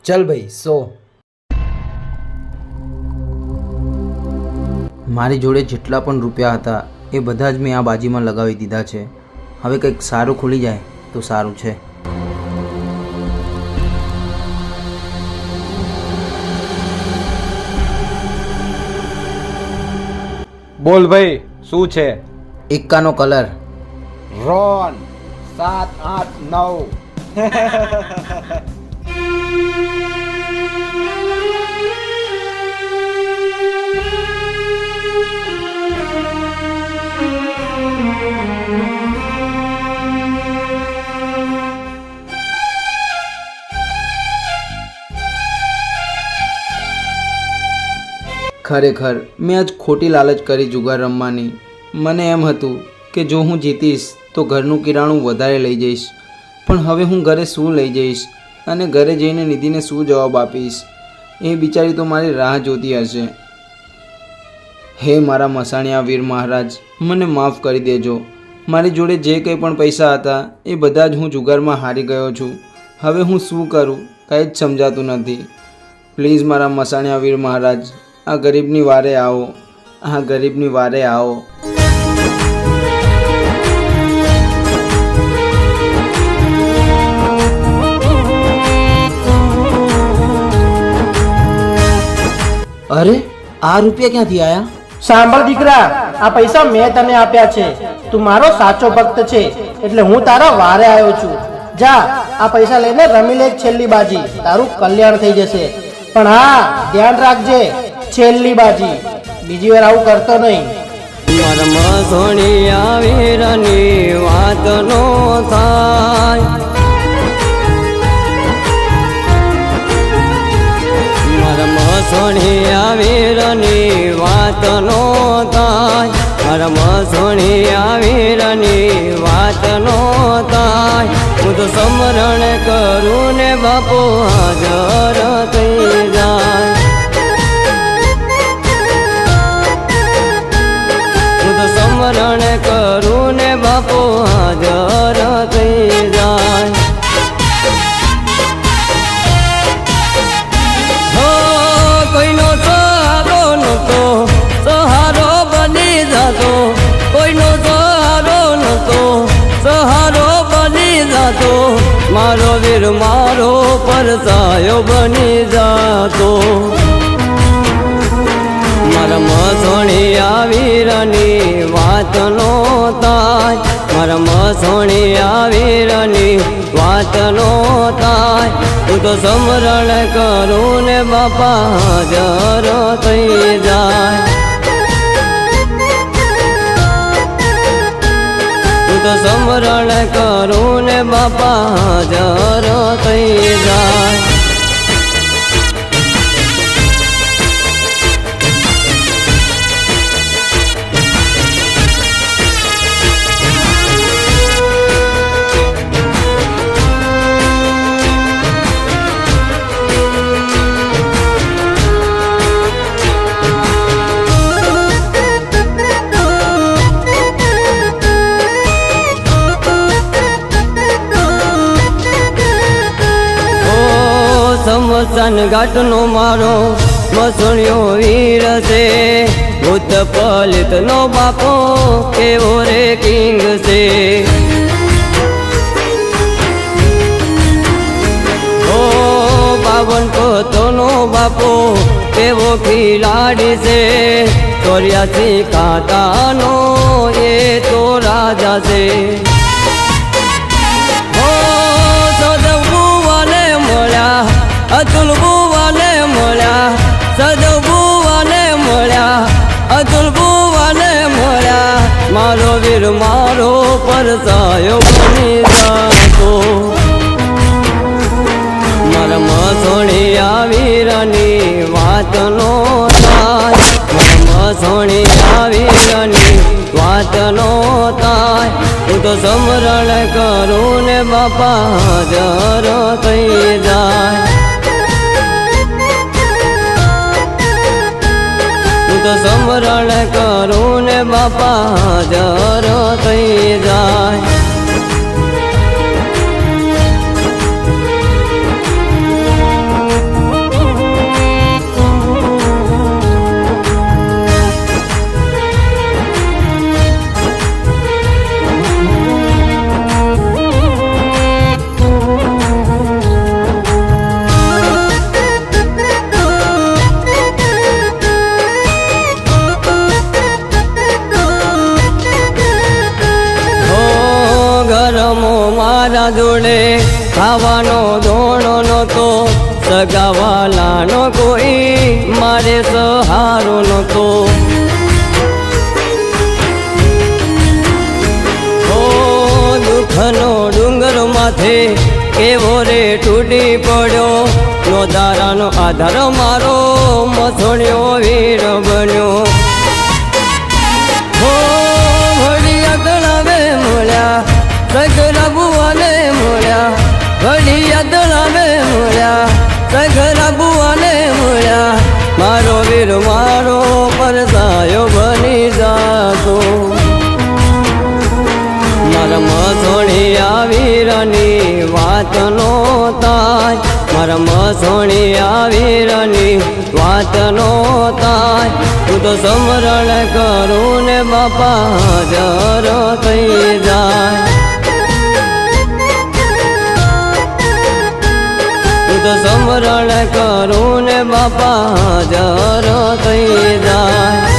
चल भाई सो। મારી જોડે જેટલા પણ રૂપિયા હતા એ બધા જ મેં આ બાજીમાં લગાવી દીધા છે. હવે કંઈક સારું ખુલી જાય તો સારું છે. બોલ ભાઈ શું છે? એકાનો કલર રોન 7 8 9. ખરેખર મેં આજ ખોટી લાલચ કરી જુગાર રમવાની. મને એમ હતું કે જો હું જીતીશ તો ઘરનું કિરાણું વધારે લઈ જઈશ, પણ હવે હું ઘરે શું લઈ જઈશ અને ઘરે જઈને નિધિને શું જવાબ આપીશ? એ બિચારી તો મારી રાહ જોતી હશે. હે મારા મસાણિયા વીર મહારાજ, મને માફ કરી દેજો. મારી જોડે જે કંઈ પણ પૈસા હતા એ બધા જ હું જુગારમાં હારી ગયો છું. હવે હું શું કરું કાંઈ જ સમજાતું નથી. પ્લીઝ મારા મસાણિયા વીર મહારાજ, આ ગરીબની વારે આવો, આ ગરીબની વારે આવો. અરે આ રૂપિયા ક્યાંથી આયા? સાંભળ દીકરા, આ પૈસા મેં તને આપ્યા છે. તું મારો સાચો ભક્ત છે એટલે હું તારા વારે આવ્યો છું. જા આ પૈસા લઈને રમી લે છેલ્લી બાજી, તારું કલ્યાણ થઈ જશે. પણ હા, ધ્યાન રાખજે, છેલ્લી બાજી, બીજી વાર આવું કરતો નહીં. મરમ સોનિયા વીરની વાત નો થાય, મરમ સોનિયા વીરની વાત નો થાય, મરમ સોનિયા વીરની વાત નો થાય. હું તો સમરણ કરું ને બાપુ હાજર થઈ જાય. સ્મરણ કરું ને બાપુ હાજર થઈ જાય. હો કોઈનો સહારો નતો, સહારો બની જતો, કોઈનો સહારો નતો, સહારો બની જતો. મારો વીર મારો પરસાયો બની જતો. મરમ સોનિયા વીરની વાત નો થાય, મરમ સોનિયા વીરની વાત નો થાય. હું તો સમરણ કરું ને બાપા હાજર થઈ જાય. હું તો સમરણ કરું ને બાપા હાજર થઈ જાય. સમસન ઘાટનો મારો મસણિયો વીર છે, ભૂત પલિતનો બાપો કેવો રે કિંગ છે. ઓ 52 પોતનો બાપો કેવો ખિલાડી છે, 84 ખાતાનો એ તો રાજા છે. અતુલ બુવાને મળ્યા, સદવ બુવાને મળ્યા, અતુલ બુવાને મળ્યા. મારો વીર મારો પરસાયો બની જતો. મરમ સોનિયા વીરની વાત નો થાય, મરમ સોનિયા વીરની વાત નો થાય. હું તો સમરણ કરું ને બાપા હાજર થઈ જાય. તો સમરણ કરું ને બાપા હાજર થઈ જાય. બાળમો મારા જોડે ખાવાનો ધોણો નહોતો, સગાવાલાનો કોઈ મારે સહારો નહોતો. ઓ દુઃખનો ડુંગર માથે કેવો રે તૂટી પડ્યો, નો દારાનો આધાર મારો મથોડ્યો વીર બન્યો. હો ઘડિયા તળાવે મળ્યા, સગરા બુવાને મળ્યા, ઘડિયા તળાવે મળ્યા, સગરા બુવાને મળ્યા. મારો વીર મારો પરસાયો બની જાતો, મારા મસોણિયા વીરની વાત નો તાય, મારા મસોણિયા વીરની વાત નો તાય. તું તો સમરણ કરું ને બાપા હાજર થઈ જાય, તું તો સમરણ કરું ને બાપા હાજર થઈ જાય.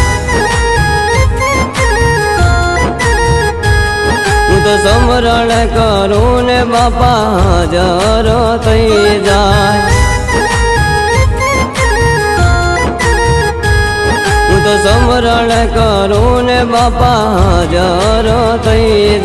તો સમરણ કરું ને બાપા હાજર થઈ જાય, હું તો સમરણ કરું ને બાપા હાજર થઈ